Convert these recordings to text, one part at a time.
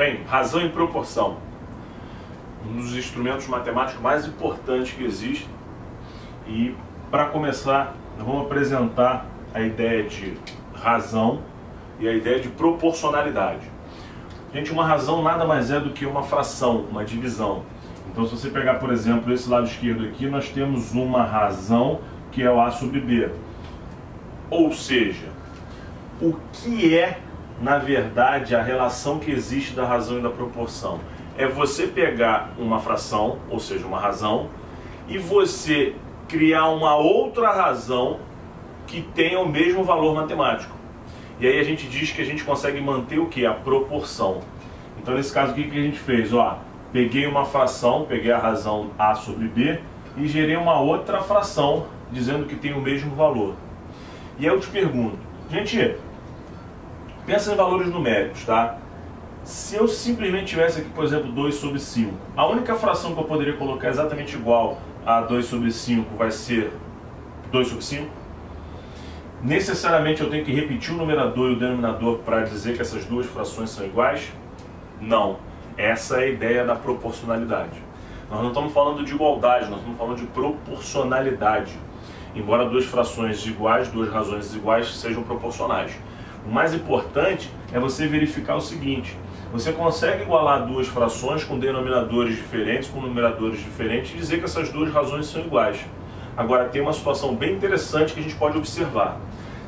Bem, razão e proporção. Um dos instrumentos matemáticos mais importantes que existem. E para começar, nós vamos apresentar a ideia de razão e a ideia de proporcionalidade. Gente, uma razão nada mais é do que uma fração, uma divisão. Então, se você pegar, por exemplo, esse lado esquerdo aqui, nós temos uma razão que é o A sobre B. Ou seja, o que é, na verdade, a relação que existe da razão e da proporção? É você pegar uma fração, ou seja, uma razão, e você criar uma outra razão que tenha o mesmo valor matemático. E aí a gente diz que a gente consegue manter o que? A proporção. Então, nesse caso aqui, o que a gente fez? Ó, peguei uma fração, peguei a razão A sobre B e gerei uma outra fração dizendo que tem o mesmo valor. E aí eu te pergunto, gente, pensa em valores numéricos, tá? Se eu simplesmente tivesse aqui, por exemplo, 2 sobre 5, a única fração que eu poderia colocar exatamente igual a 2 sobre 5 vai ser 2 sobre 5? Necessariamente eu tenho que repetir o numerador e o denominador para dizer que essas duas frações são iguais? Não. Essa é a ideia da proporcionalidade. Nós não estamos falando de igualdade, nós estamos falando de proporcionalidade. Embora duas frações iguais, duas razões iguais sejam proporcionais. O mais importante é você verificar o seguinte: você consegue igualar duas frações com denominadores diferentes, com numeradores diferentes, e dizer que essas duas razões são iguais. Agora, tem uma situação bem interessante que a gente pode observar.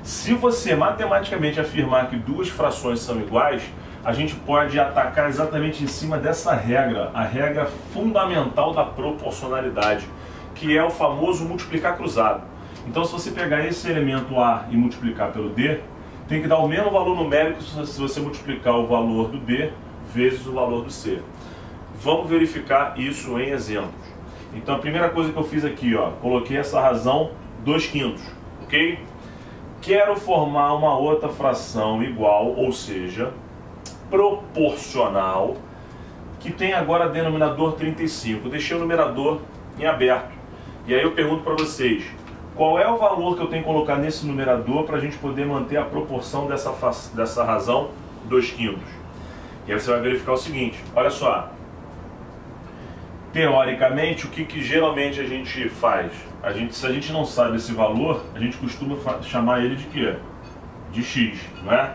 Se você matematicamente afirmar que duas frações são iguais, a gente pode atacar exatamente em cima dessa regra, a regra fundamental da proporcionalidade, que é o famoso multiplicar cruzado. Então, se você pegar esse elemento A e multiplicar pelo D, tem que dar o mesmo valor numérico se você multiplicar o valor do B vezes o valor do C. Vamos verificar isso em exemplos. Então, a primeira coisa que eu fiz aqui, ó, coloquei essa razão 2/5, ok? Quero formar uma outra fração igual, ou seja, proporcional, que tem agora denominador 35. Deixei o numerador em aberto. E aí eu pergunto para vocês, qual é o valor que eu tenho que colocar nesse numerador para a gente poder manter a proporção dessa razão 2/5? E aí você vai verificar o seguinte, olha só. Teoricamente, o que geralmente a gente faz? Se a gente não sabe esse valor, a gente costuma chamar ele de quê? De x, não é?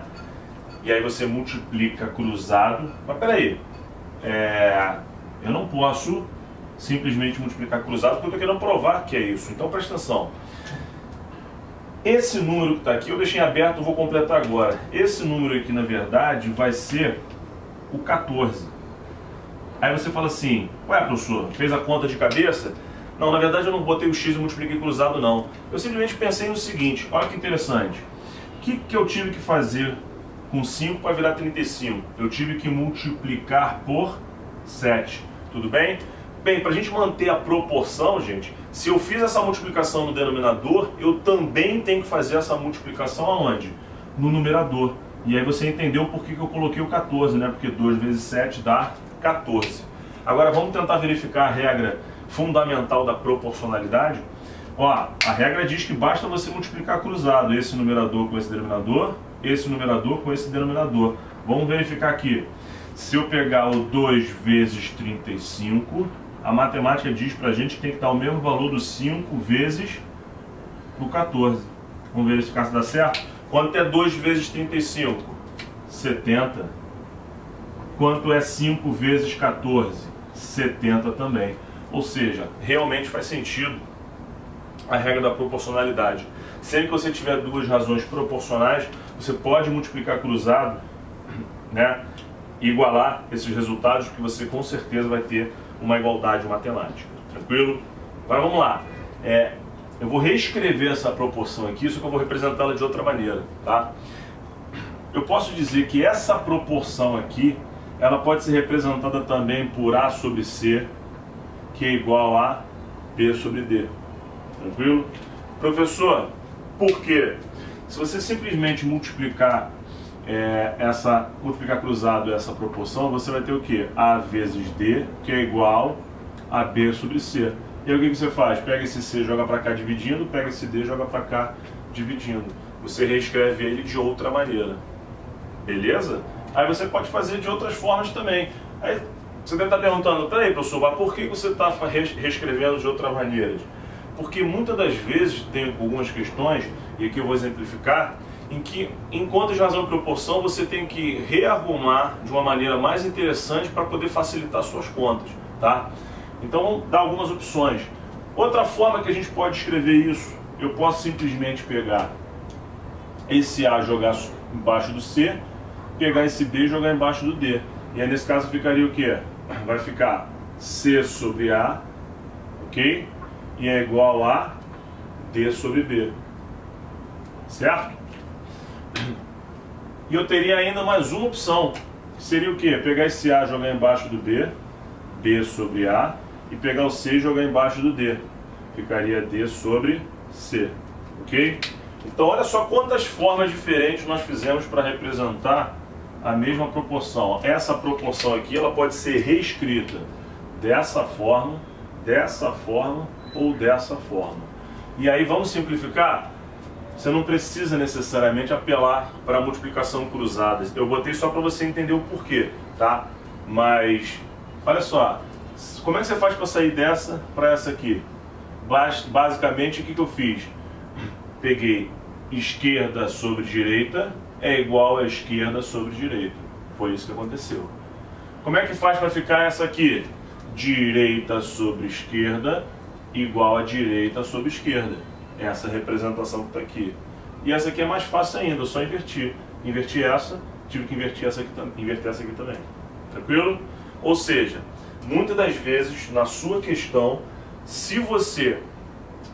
E aí você multiplica cruzado. Mas peraí, eu não posso simplesmente multiplicar cruzado porque eu estou querendo provar que é isso. Então presta atenção. Esse número que está aqui, eu deixei aberto, eu vou completar agora. Esse número aqui, na verdade, vai ser o 14. Aí você fala assim, ué, professor, fez a conta de cabeça? Não, na verdade eu não botei o x e multipliquei cruzado, não. Eu simplesmente pensei no seguinte, olha que interessante. O que eu tive que fazer com 5 para virar 35? Eu tive que multiplicar por 7, tudo bem? Bem, para a gente manter a proporção, gente, se eu fiz essa multiplicação no denominador, eu também tenho que fazer essa multiplicação aonde? No numerador. E aí você entendeu por que eu coloquei o 14, né? Porque 2 vezes 7 dá 14. Agora vamos tentar verificar a regra fundamental da proporcionalidade. Ó, a regra diz que basta você multiplicar cruzado esse numerador com esse denominador, esse numerador com esse denominador. Vamos verificar aqui. Se eu pegar o 2 vezes 35, a matemática diz pra gente que tem que dar o mesmo valor do 5 vezes o 14. Vamos verificar se dá certo? Quanto é 2 vezes 35? 70. Quanto é 5 vezes 14? 70 também. Ou seja, realmente faz sentido a regra da proporcionalidade. Sempre que você tiver duas razões proporcionais, você pode multiplicar cruzado, né, e igualar esses resultados, porque você com certeza vai ter uma igualdade matemática. Tranquilo? Agora vamos lá. Eu vou reescrever essa proporção aqui, só que eu vou representá-la de outra maneira, tá? Eu posso dizer que essa proporção aqui, ela pode ser representada também por A sobre C, que é igual a B sobre D. Tranquilo? Professor, por quê? Se você simplesmente multiplicar multiplicar cruzado essa proporção, você vai ter o quê? A vezes D, que é igual a B sobre C. E aí o que você faz? Pega esse C, joga para cá dividindo, pega esse D, joga para cá dividindo. Você reescreve ele de outra maneira. Beleza? Aí você pode fazer de outras formas também. Aí você deve estar perguntando, peraí, professor, mas por que você está reescrevendo de outras maneiras? Porque muitas das vezes tem algumas questões, e aqui eu vou exemplificar, em que, em contas de razão e proporção, você tem que rearrumar de uma maneira mais interessante para poder facilitar suas contas, tá? Então vamos dar algumas opções. Outra forma que a gente pode escrever isso, eu posso simplesmente pegar esse A e jogar embaixo do C, pegar esse B e jogar embaixo do D. E aí nesse caso ficaria o quê? Vai ficar C sobre A, ok? E é igual a D sobre B, certo? E eu teria ainda mais uma opção, que seria o quê? Pegar esse A e jogar embaixo do B, B sobre A, e pegar o C e jogar embaixo do D. Ficaria D sobre C, ok? Então olha só quantas formas diferentes nós fizemos para representar a mesma proporção. Essa proporção aqui ela pode ser reescrita dessa forma ou dessa forma. E aí vamos simplificar? Você não precisa necessariamente apelar para a multiplicação cruzada. Eu botei só para você entender o porquê, tá? Mas, olha só, como é que você faz para sair dessa para essa aqui? Basicamente, o que eu fiz? Peguei esquerda sobre direita é igual a esquerda sobre direita. Foi isso que aconteceu. Como é que faz para ficar essa aqui? Direita sobre esquerda igual a direita sobre esquerda. Essa representação que está aqui. E essa aqui é mais fácil ainda, eu só inverti. Inverti essa, tive que inverter essa aqui também. Tranquilo? Ou seja, muitas das vezes na sua questão, se você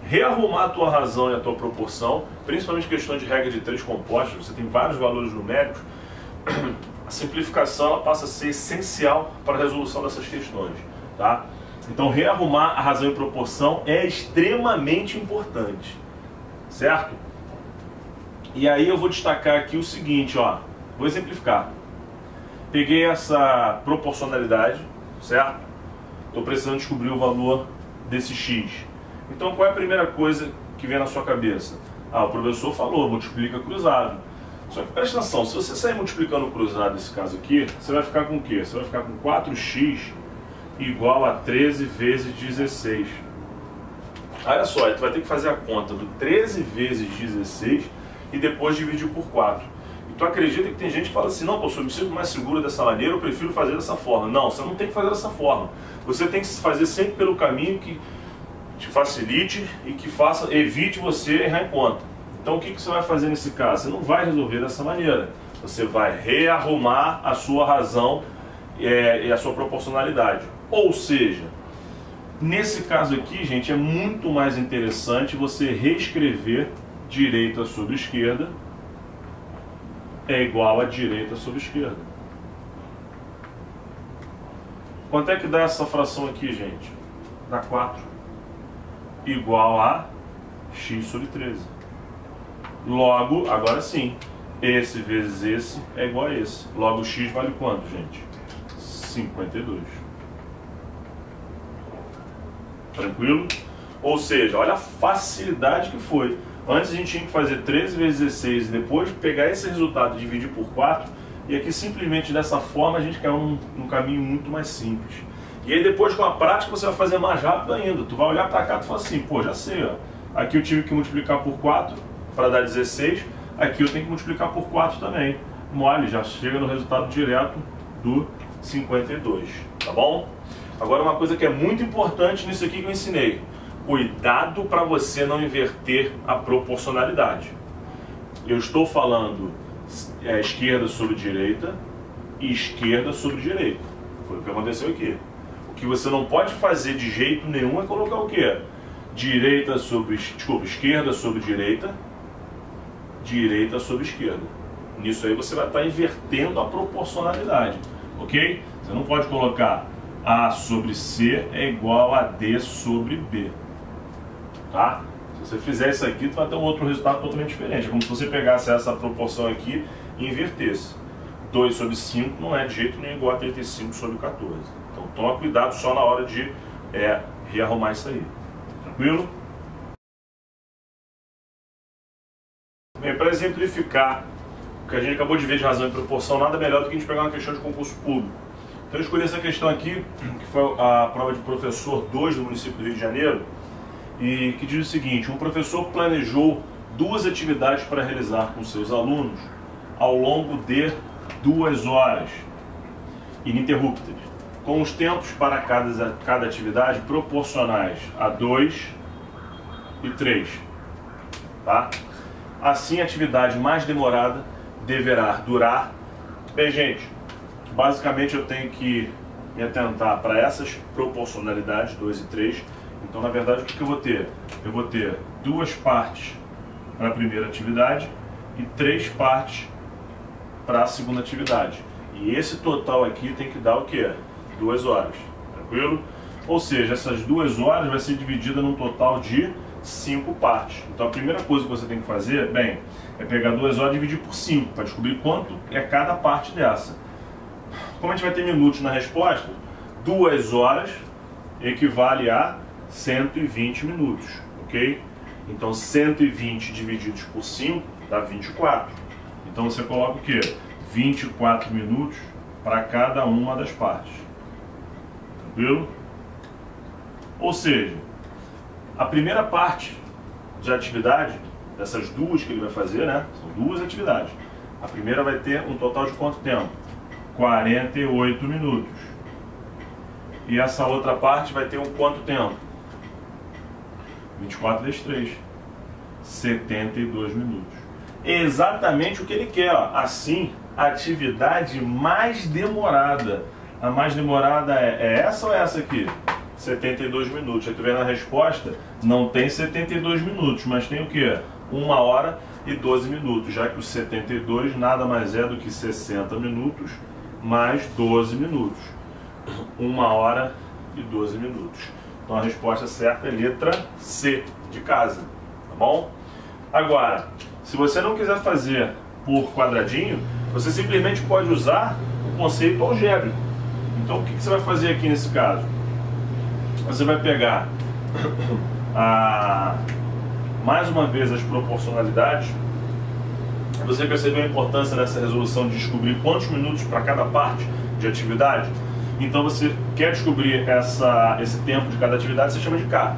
rearrumar a tua razão e a tua proporção, principalmente questão de regra de 3 compostos, você tem vários valores numéricos, a simplificação ela passa a ser essencial para a resolução dessas questões, tá? Então rearrumar a razão e proporção é extremamente importante, certo? E aí eu vou destacar aqui o seguinte, ó, vou exemplificar. Peguei essa proporcionalidade, certo? Estou precisando descobrir o valor desse x. Então qual é a primeira coisa que vem na sua cabeça? Ah, o professor falou, multiplica cruzado. Só que presta atenção, se você sair multiplicando cruzado nesse caso aqui, você vai ficar com o quê? Você vai ficar com 4x igual a 13 vezes 16. Olha só, tu vai ter que fazer a conta do 13 vezes 16 e depois dividir por 4. E tu acredita que tem gente que fala assim, não, professor, eu me sinto mais seguro dessa maneira, eu prefiro fazer dessa forma. Não, você não tem que fazer dessa forma. Você tem que fazer sempre pelo caminho que te facilite e que evite você errar em conta. Então o que você vai fazer nesse caso? Você não vai resolver dessa maneira. Você vai rearrumar a sua razão e a sua proporcionalidade. Ou seja, nesse caso aqui, gente, é muito mais interessante você reescrever direita sobre esquerda é igual a direita sobre esquerda. Quanto é que dá essa fração aqui, gente? Dá 4. Igual a x sobre 13. Logo, agora sim, esse vezes esse é igual a esse. Logo, x vale quanto, gente? 52. Tranquilo? Ou seja, olha a facilidade que foi. Antes a gente tinha que fazer 13 vezes 16 e depois pegar esse resultado e dividir por 4. E aqui simplesmente dessa forma a gente caiu num caminho muito mais simples. E aí depois com a prática você vai fazer mais rápido ainda. Tu vai olhar para cá e fala assim, pô, já sei, ó. Aqui eu tive que multiplicar por 4 para dar 16. Aqui eu tenho que multiplicar por 4 também. Mole, já chega no resultado direto do 52, tá bom? Agora uma coisa que é muito importante nisso aqui que eu ensinei. Cuidado para você não inverter a proporcionalidade. Eu estou falando esquerda sobre direita e esquerda sobre direita. Foi o que aconteceu aqui. O que você não pode fazer de jeito nenhum é colocar o quê? Esquerda sobre direita, direita sobre esquerda. Nisso aí você vai estar invertendo a proporcionalidade, ok? Você não pode colocar A sobre C é igual a D sobre B, tá? Se você fizer isso aqui, tu vai ter um outro resultado totalmente diferente. É como se você pegasse essa proporção aqui e invertesse. 2 sobre 5 não é de jeito nenhum igual a 35 sobre 14. Então toma cuidado só na hora de rearrumar isso aí. Tranquilo? Bem, para exemplificar que a gente acabou de ver de razão e proporção, nada melhor do que a gente pegar uma questão de concurso público. Então eu escolhi essa questão aqui, que foi a prova de professor 2 do município do Rio de Janeiro, e que diz o seguinte: um professor planejou 2 atividades para realizar com seus alunos ao longo de 2 horas ininterruptas, com os tempos para cada atividade proporcionais a 2 e 3. Tá? Assim, a atividade mais demorada deverá durar... Bem, gente, basicamente eu tenho que me atentar para essas proporcionalidades, 2 e 3. Então, na verdade, o que eu vou ter? Eu vou ter 2 partes para a primeira atividade e 3 partes para a segunda atividade. E esse total aqui tem que dar o quê? 2 horas, tranquilo? Ou seja, essas 2 horas vai ser dividida num total de 5 partes. Então a primeira coisa que você tem que fazer, bem, é pegar 2 horas e dividir por 5, para descobrir quanto é cada parte dessa. Como a gente vai ter minutos na resposta, 2 horas equivale a 120 minutos, ok? Então 120 divididos por 5 dá 24. Então você coloca o quê? 24 minutos para cada uma das partes. Tranquilo? Ou seja, a primeira parte de atividade, dessas 2 que ele vai fazer, né? São 2 atividades. A primeira vai ter um total de quanto tempo? 48 minutos. E essa outra parte vai ter um quanto tempo? 24 vezes 3. 72 minutos. É exatamente o que ele quer, ó. Assim, a atividade mais demorada. A mais demorada é essa ou essa aqui? 72 minutos. Aí tu vê na resposta, não tem 72 minutos, mas tem o quê? 1 hora e 12 minutos, já que o 72 nada mais é do que 60 minutos mais 12 minutos. 1 hora e 12 minutos. Então a resposta certa é letra C, de casa, tá bom? Agora, se você não quiser fazer por quadradinho, você simplesmente pode usar o conceito algébrico. Então o que você vai fazer aqui nesse caso? Você vai pegar mais uma vez as proporcionalidades. Você percebeu a importância dessa resolução de descobrir quantos minutos para cada parte de atividade? Então você quer descobrir esse tempo de cada atividade, você chama de K.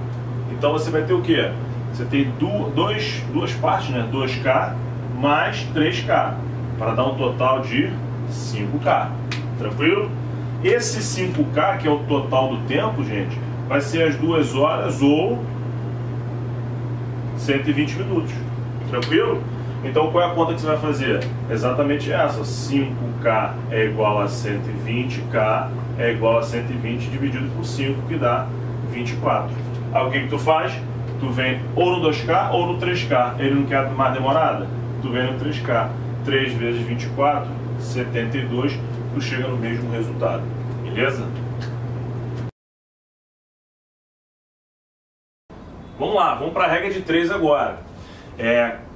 Então você vai ter o quê? Você tem duas partes, né? 2K mais 3K, para dar um total de 5K. Tranquilo? Esse 5K, que é o total do tempo, gente, vai ser as 2 horas ou 120 minutos. Tranquilo? Então qual é a conta que você vai fazer? Exatamente essa. 5K é igual a 120K é igual a 120 dividido por 5, que dá 24. Aí o que tu faz? Tu vem ou no 2K ou no 3K. Ele não quer mais demorada? Tu vem no 3K. 3 vezes 24, 72. Tu chega no mesmo resultado. Beleza? Vamos lá, vamos para a regra de 3 agora.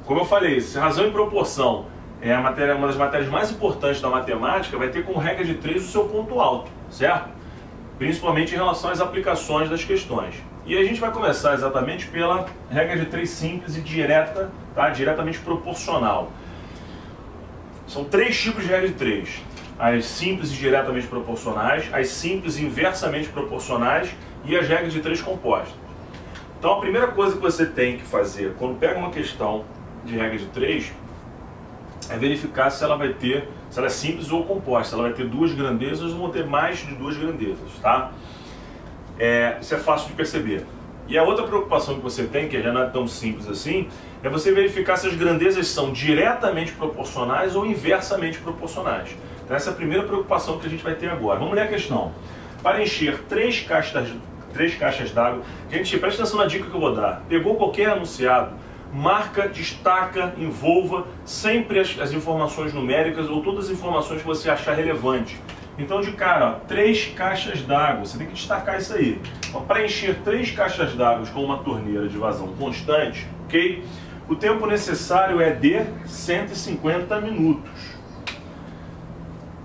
Como eu falei, se razão e proporção é uma das matérias mais importantes da matemática, vai ter como regra de 3 o seu ponto alto, certo? Principalmente em relação às aplicações das questões. E a gente vai começar exatamente pela regra de 3 simples e direta, tá? Diretamente proporcional. São 3 tipos de regra de 3. As simples e diretamente proporcionais, as simples e inversamente proporcionais e as regras de 3 compostas. Então a primeira coisa que você tem que fazer quando pega uma questão de regra de 3 é verificar se ela é simples ou composta, se ela vai ter 2 grandezas ou vão ter mais de 2 grandezas, tá? Isso é fácil de perceber. E a outra preocupação que você tem, que já não é tão simples assim, é você verificar se as grandezas são diretamente proporcionais ou inversamente proporcionais. Então essa é a primeira preocupação que a gente vai ter agora. Vamos ler a questão. Para encher 3 caixas d'água, gente, presta atenção na dica que eu vou dar. Pegou qualquer anunciado, marca, destaca, envolva sempre as informações numéricas ou todas as informações que você achar relevante. Então de cara, ó, 3 caixas d'água, você tem que destacar isso aí. Então, para encher 3 caixas d'água com uma torneira de vazão constante, ok? O tempo necessário é de 150 minutos.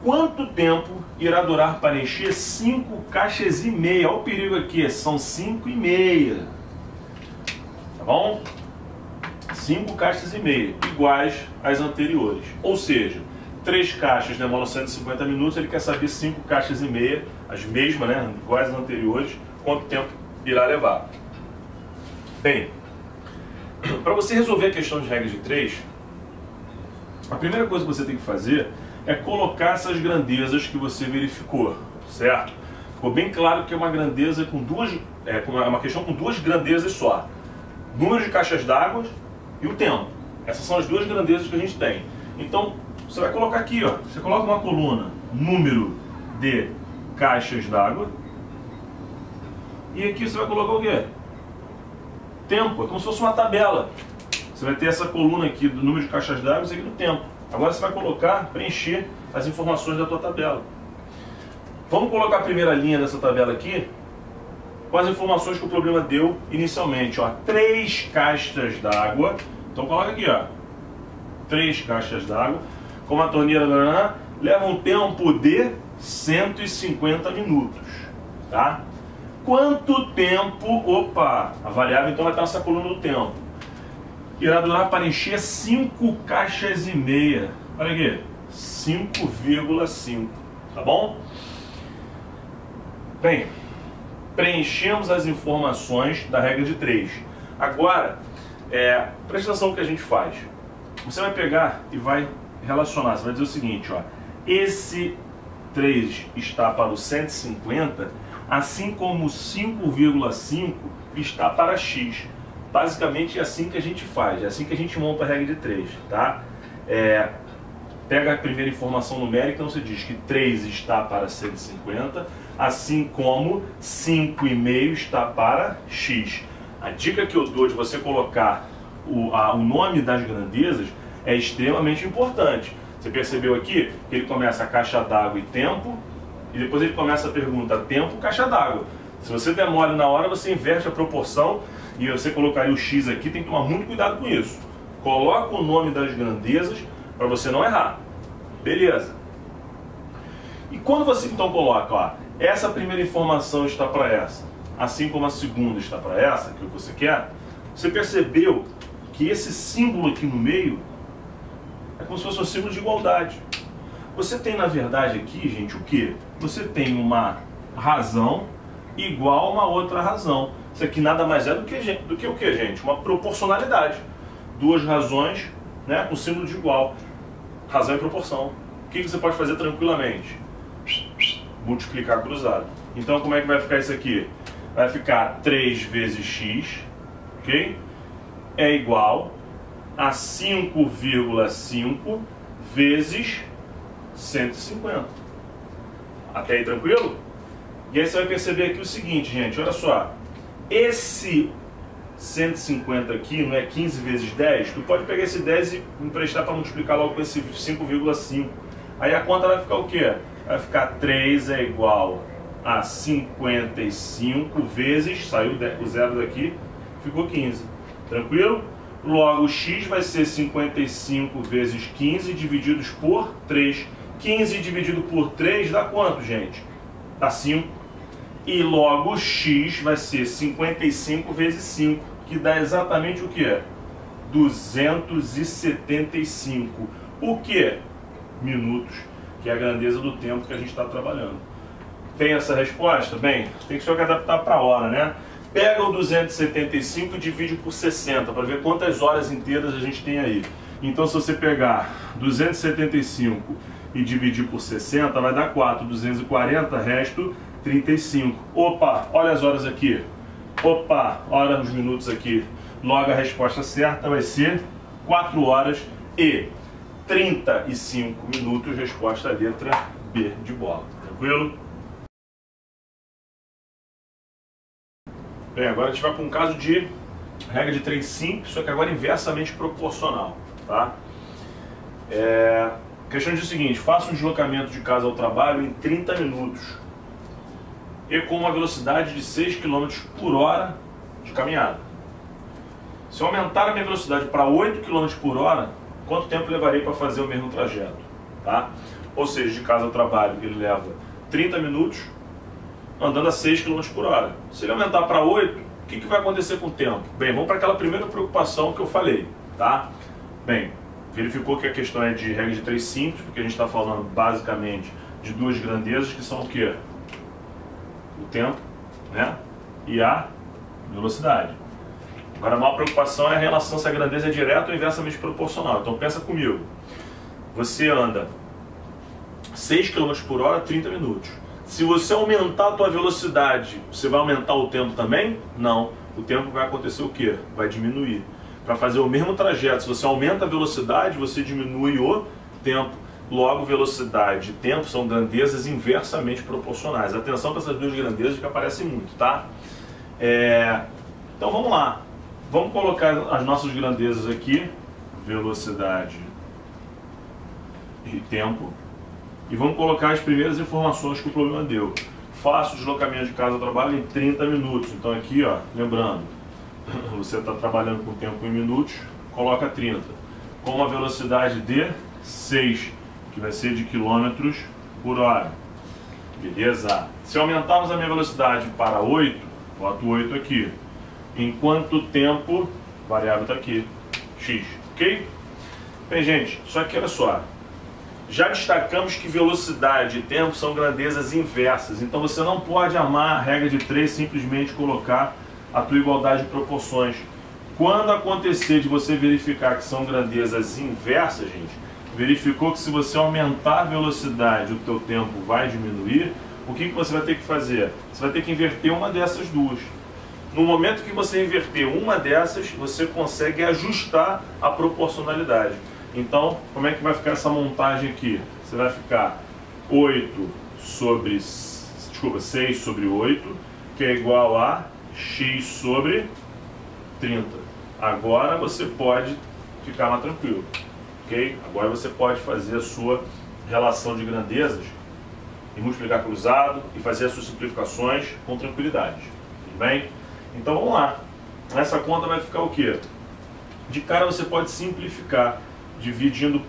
Quanto tempo irá durar para encher 5 caixas e meia? Olha o perigo aqui, são 5 e meia. Tá bom? 5 caixas e meia, iguais às anteriores. Ou seja, 3 caixas demoram 150 minutos, ele quer saber 5 caixas e meia, as mesmas, né, iguais às anteriores, quanto tempo irá levar. Bem, para você resolver a questão de regra de 3, a primeira coisa que você tem que fazer é colocar essas grandezas que você verificou, certo? Ficou bem claro que é uma grandeza com uma questão com 2 grandezas só. Número de caixas d'água e o tempo. Essas são as 2 grandezas que a gente tem. Então, você vai colocar aqui, ó, você coloca uma coluna, número de caixas d'água, e aqui você vai colocar o quê? Tempo, é como se fosse uma tabela. Você vai ter essa coluna aqui do número de caixas d'água e isso aqui do tempo. Agora você vai colocar, preencher as informações da tua tabela. Vamos colocar a primeira linha dessa tabela aqui com as informações que o problema deu inicialmente. Ó, 3 caixas d'água. Então coloca aqui, ó, 3 caixas d'água com uma torneira leva um tempo de 150 minutos. Tá? Quanto tempo, opa, a variável então vai estar nessa coluna do tempo. Irá durar para encher 5 caixas e meia. Olha aqui, 5,5, tá bom? Bem, preenchemos as informações da regra de 3. Agora, presta atenção no que a gente faz. Você vai pegar e vai relacionar, você vai dizer o seguinte, ó, esse 3 está para o 150, assim como o 5,5 está para x. Basicamente é assim que a gente faz, é assim que a gente monta a regra de 3, tá? Pega a primeira informação numérica, então você diz que 3 está para 150, assim como 5,5 está para x. A dica que eu dou de você colocar o nome das grandezas é extremamente importante. Você percebeu aqui que ele começa a caixa d'água e tempo, e depois ele começa a pergunta tempo, caixa d'água. Se você der mole na hora, você inverte a proporção e você colocaria o x aqui, tem que tomar muito cuidado com isso. Coloca o nome das grandezas para você não errar. Beleza. E quando você então coloca, ó, essa primeira informação está para essa, assim como a segunda está para essa, que você quer, você percebeu que esse símbolo aqui no meio é como se fosse um símbolo de igualdade. Você tem, na verdade, aqui, gente, o quê? Você tem uma razão igual a uma outra razão. Isso aqui nada mais é do que o que, gente? Uma proporcionalidade. 2 razões, né, com símbolo de igual. Razão e proporção. O que você pode fazer tranquilamente? Multiplicar cruzado. Então, como é que vai ficar isso aqui? Vai ficar 3 vezes x, ok? É igual a 5,5 vezes 150. Até aí tranquilo? E aí você vai perceber aqui o seguinte, gente, olha só. Esse 150 aqui não é 15 vezes 10? Tu pode pegar esse 10 e emprestar para multiplicar logo com esse 5,5. Aí a conta vai ficar o quê? Vai ficar 3 é igual a 55 vezes, saiu o zero daqui, ficou 15. Tranquilo? Logo, x vai ser 55 vezes 15 divididos por 3. 15 dividido por 3 dá quanto, gente? Dá 5. E logo, x vai ser 55 vezes 5, que dá exatamente o que? 275. O que? Minutos, que é a grandeza do tempo que a gente está trabalhando. Tem essa resposta? Bem, tem que só adaptar para a hora, né? Pega o 275 e divide por 60, para ver quantas horas inteiras a gente tem aí. Então, se você pegar 275 e dividir por 60, vai dar 4. 240, resto 35. Opa, olha as horas aqui. Opa, olha os minutos aqui. Logo, a resposta certa vai ser 4 horas e 35 minutos. Resposta letra B de bola. Tranquilo? Bem, agora a gente vai para um caso de regra de 3 simples, só que agora inversamente proporcional, tá? A questão diz o seguinte: faça um deslocamento de casa ao trabalho em 30 minutos e com uma velocidade de 6 km por hora de caminhada. Se eu aumentar a minha velocidade para 8 km por hora, quanto tempo levarei para fazer o mesmo trajeto? Tá? Ou seja, de casa ao trabalho ele leva 30 minutos, andando a 6 km por hora. Se ele aumentar para 8, o que vai acontecer com o tempo? Bem, vamos para aquela primeira preocupação que eu falei. tá? Bem, verificou que a questão é de regra de 3 simples, porque a gente está falando basicamente de duas grandezas que são o quê? O tempo, né? E a velocidade. Agora a maior preocupação é a relação se a grandeza é direta ou inversamente proporcional. Então pensa comigo. Você anda 6 km por hora, 30 minutos. Se você aumentar a tua velocidade, você vai aumentar o tempo também? Não. O tempo vai acontecer o quê? Vai diminuir. Para fazer o mesmo trajeto, se você aumenta a velocidade, você diminui o tempo. Logo, velocidade e tempo são grandezas inversamente proporcionais. Atenção para essas duas grandezas que aparecem muito, tá? Então vamos lá. Vamos colocar as nossas grandezas aqui, velocidade e tempo, e vamos colocar as primeiras informações que o problema deu. Faço o deslocamento de casa ao trabalho em 30 minutos. Então aqui, ó, lembrando, você está trabalhando com tempo em minutos, coloca 30. Com uma velocidade de 6, que vai ser de quilômetros por hora. Beleza? Se aumentarmos a minha velocidade para 8, boto 8 aqui. Em quanto tempo, variável está aqui, x, ok? Bem, gente, só que olha só. Já destacamos que velocidade e tempo são grandezas inversas. Então você não pode amar a regra de 3 simplesmente colocar a tua igualdade de proporções. Quando acontecer de você verificar que são grandezas inversas, gente, verificou que se você aumentar a velocidade, o teu tempo vai diminuir, o que você vai ter que fazer? Você vai ter que inverter uma dessas duas. No momento que você inverter uma dessas, você consegue ajustar a proporcionalidade. Então, como é que vai ficar essa montagem aqui? Você vai ficar 6 sobre 8, que é igual a x sobre 30. Agora você pode ficar mais tranquilo, ok? Agora você pode fazer a sua relação de grandezas e multiplicar cruzado e fazer as suas simplificações com tranquilidade, tudo bem? Então vamos lá. Essa conta vai ficar o quê? De cara você pode simplificar. Dividindo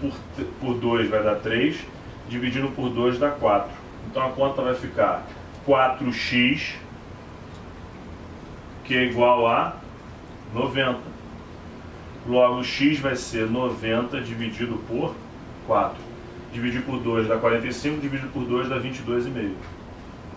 por 2 vai dar 3, dividindo por 2 dá 4. Então a conta vai ficar 4x, que é igual a 90. Logo, x vai ser 90 dividido por 4. Dividir por 2 dá 45, dividido por 2 dá 22,5.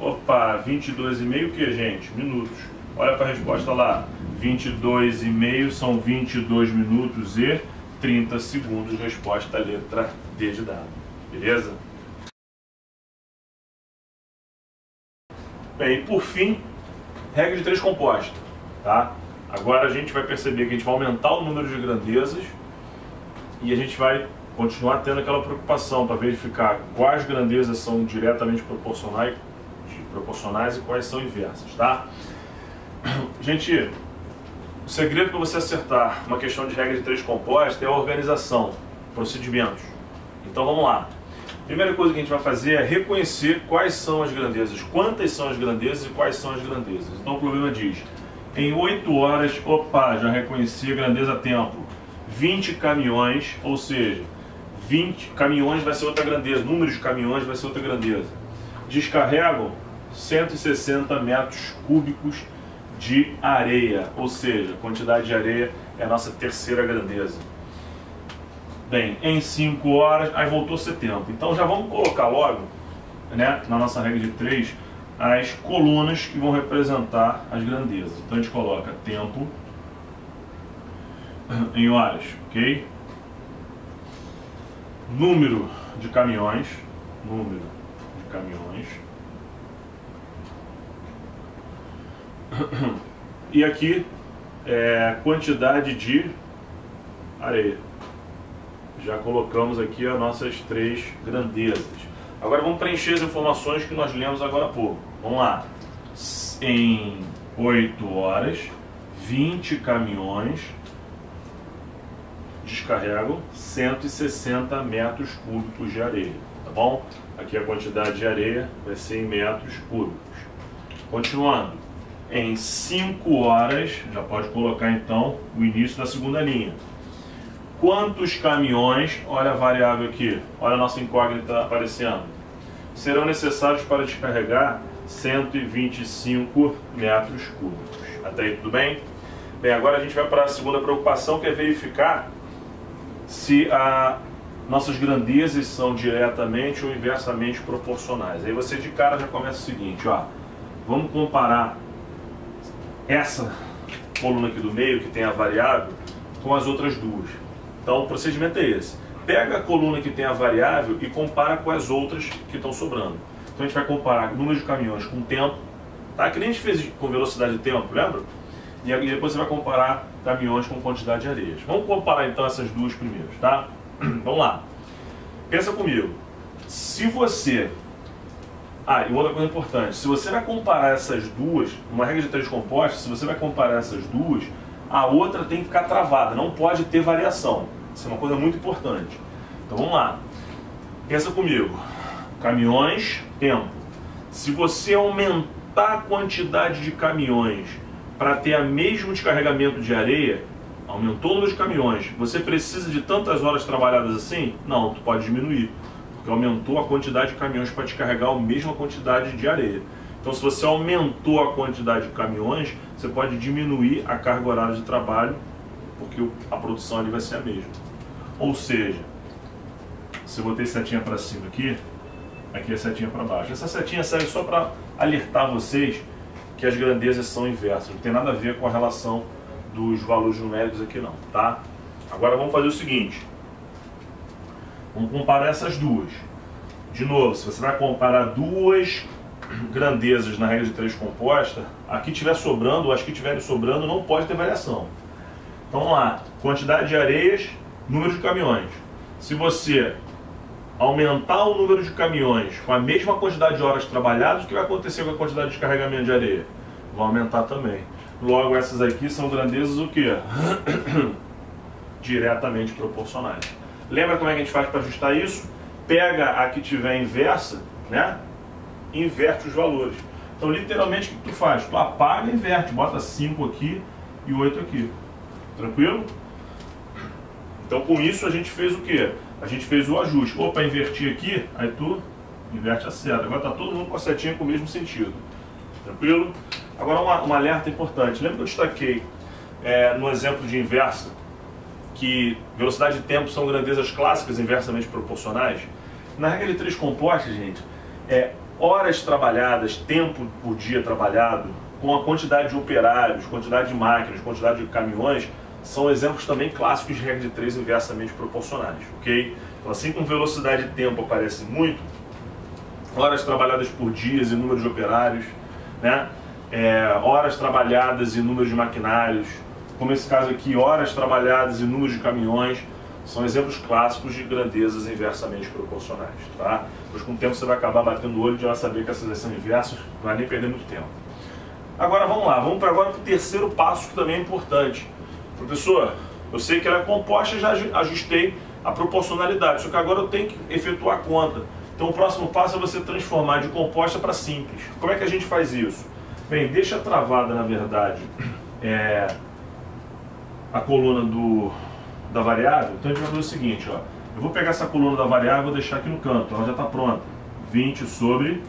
Opa, 22,5 o que, gente? Minutos. Olha para a resposta lá. 22,5 são 22 minutos e 30 segundos. Resposta letra D de dado. Beleza? Bem, e por fim, regra de 3 composta. Tá? Agora a gente vai perceber que a gente vai aumentar o número de grandezas e a gente vai continuar tendo aquela preocupação para verificar quais grandezas são diretamente proporcionais e quais são inversas, tá? Gente, o segredo para você acertar uma questão de regra de 3 composta é a organização, procedimentos. Então vamos lá. Primeira coisa que a gente vai fazer é reconhecer quais são as grandezas, quantas são as grandezas e quais são as grandezas. Então o problema diz, em 8 horas, opa, já reconheci a grandeza tempo, 20 caminhões, ou seja, 20 caminhões vai ser outra grandeza, número de caminhões vai ser outra grandeza. Descarregam 160 metros cúbicos de areia, ou seja, a quantidade de areia é a nossa terceira grandeza. Bem, em 5 horas, aí voltou a ser tempo. Então já vamos colocar logo, né, na nossa regra de 3, as colunas que vão representar as grandezas. Então a gente coloca tempo em horas, ok? Número de caminhões, e aqui quantidade de areia. Já colocamos aqui as nossas 3 grandezas. Agora vamos preencher as informações que nós lemos agora há pouco. Vamos lá. Em 8 horas, 20 caminhões descarregam 160 metros cúbicos de areia. Tá bom? Aqui a quantidade de areia vai ser em metros cúbicos. Continuando. Em 5 horas, já pode colocar então o início da segunda linha. Quantos caminhões, olha a variável aqui, olha a nossa incógnita aparecendo, serão necessários para descarregar 125 metros cúbicos. Até aí tudo bem? Bem, agora a gente vai para a segunda preocupação, que é verificar se nossas grandezas são diretamente ou inversamente proporcionais. Aí você de cara já começa o seguinte, ó, vamos comparar essa coluna aqui do meio, que tem a variável, com as outras duas. Então o procedimento é esse. Pega a coluna que tem a variável e compara com as outras que estão sobrando. Então a gente vai comparar número de caminhões com tempo, tá? Que nem a gente fez com velocidade de tempo, lembra? E aí depois você vai comparar caminhões com quantidade de areias. Vamos comparar então essas duas primeiras, tá? Vamos lá. Pensa comigo. Se você... e outra coisa importante. Se você vai comparar essas duas, uma regra de 3 compostas, se você vai comparar essas duas, a outra tem que ficar travada, não pode ter variação. Isso é uma coisa muito importante. Então vamos lá. Pensa comigo. Caminhões, tempo. Se você aumentar a quantidade de caminhões para ter o mesmo descarregamento de areia, aumentou o número de caminhões, você precisa de tantas horas trabalhadas assim? Não, tu pode diminuir, porque aumentou a quantidade de caminhões para descarregar a mesma quantidade de areia. Então se você aumentou a quantidade de caminhões, você pode diminuir a carga horária de trabalho, porque a produção ali vai ser a mesma. Ou seja, se eu botei setinha para cima aqui é setinha para baixo. Essa setinha serve só para alertar vocês que as grandezas são inversas, não tem nada a ver com a relação dos valores numéricos aqui não, tá? Agora vamos fazer o seguinte, vamos comparar essas duas. De novo, se você vai comparar duas grandezas na regra de 3 composta, aqui estiver sobrando, ou as que estiverem sobrando, não pode ter variação. Então vamos lá, quantidade de areias, número de caminhões. Se você aumentar o número de caminhões com a mesma quantidade de horas trabalhadas, o que vai acontecer com a quantidade de descarregamento de areia? Vai aumentar também. Logo, essas aqui são grandezas o quê? Diretamente proporcionais. Lembra como é que a gente faz para ajustar isso? Pega a que tiver inversa, né? E inverte os valores. Então, literalmente, o que tu faz? Tu apaga e inverte. Bota 5 aqui e 8 aqui. Tranquilo? Então, com isso, a gente fez o quê? A gente fez o ajuste. Ou para invertir aqui, aí tu inverte a seta. Agora está todo mundo com a setinha com o mesmo sentido. Tranquilo? Agora um alerta importante. Lembra que eu destaquei no exemplo de inversa que velocidade e tempo são grandezas clássicas inversamente proporcionais? Na regra de 3 compostas, gente, horas trabalhadas, tempo por dia trabalhado, com a quantidade de operários, quantidade de máquinas, quantidade de caminhões, são exemplos também clássicos de regra de 3 inversamente proporcionais, ok? Então, assim como velocidade e tempo aparece muito, horas trabalhadas por dias e número de operários, né? Horas trabalhadas e número de maquinários, como esse caso aqui, horas trabalhadas e número de caminhões, são exemplos clássicos de grandezas inversamente proporcionais, tá? Pois com o tempo você vai acabar batendo o olho e já vai saber que essas são inversas, não vai nem perder muito tempo. Agora vamos lá, vamos agora para o terceiro passo que também é importante. Professor, eu sei que ela é composta e já ajustei a proporcionalidade, só que agora eu tenho que efetuar a conta. Então o próximo passo é você transformar de composta para simples. Como é que a gente faz isso? Bem, deixa travada, na verdade, a coluna da variável. Então a gente vai fazer o seguinte, ó. Eu vou pegar essa coluna da variável e vou deixar aqui no canto, ela já está pronta. 20 sobre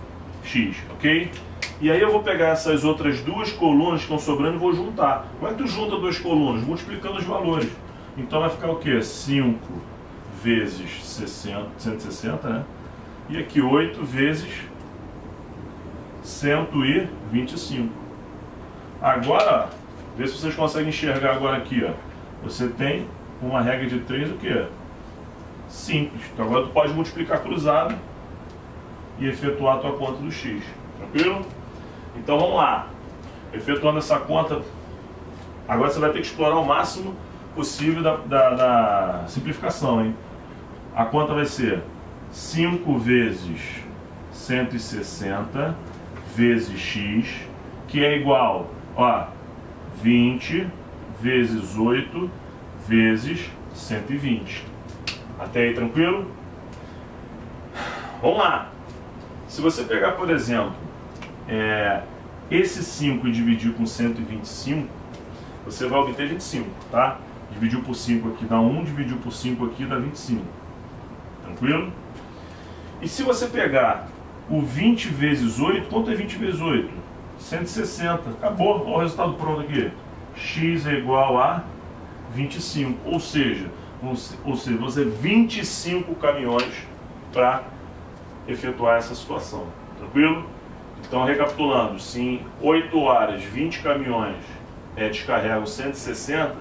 x, ok? E aí eu vou pegar essas outras duas colunas que estão sobrando e vou juntar. Como é que tu junta duas colunas? Multiplicando os valores. Então vai ficar o quê? 5 vezes 160, né? E aqui 8 vezes 125. Agora, vê se vocês conseguem enxergar agora aqui, ó. Você tem uma regra de 3, o quê? Simples. Então agora tu pode multiplicar cruzado e efetuar a tua conta do x. Tranquilo? Então vamos lá. Efetuando essa conta, agora você vai ter que explorar o máximo possível da simplificação, hein? A conta vai ser 5 vezes 160 vezes x, que é igual, ó, 20 vezes 8 vezes 120. Até aí, tranquilo? Vamos lá. Se você pegar, por exemplo, esse 5 e dividir com 125, você vai obter 25, tá? Dividiu por 5 aqui dá 1, dividiu por 5 aqui dá 25. Tranquilo? E se você pegar o 20 vezes 8, quanto é 20 vezes 8? 160. Acabou, olha o resultado pronto aqui. X é igual a 25. Ou seja, ou seja, vão ser 25 caminhões para efetuar essa situação. Tranquilo? Então, recapitulando, se em 8 horas 20 caminhões descarregam 160,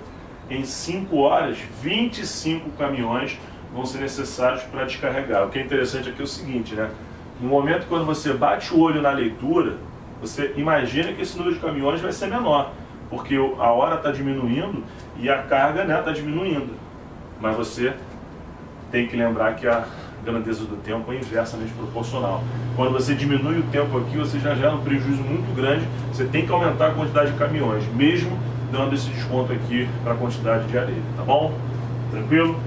em 5 horas 25 caminhões vão ser necessários para descarregar. O que é interessante aqui é o seguinte, né? No momento quando você bate o olho na leitura, você imagina que esse número de caminhões vai ser menor, porque a hora está diminuindo e a carga está diminuindo. Mas você tem que lembrar que a grandeza do tempo é inversamente proporcional. Quando você diminui o tempo aqui, você já gera um prejuízo muito grande, você tem que aumentar a quantidade de caminhões, mesmo dando esse desconto aqui para a quantidade de areia, tá bom? Tranquilo?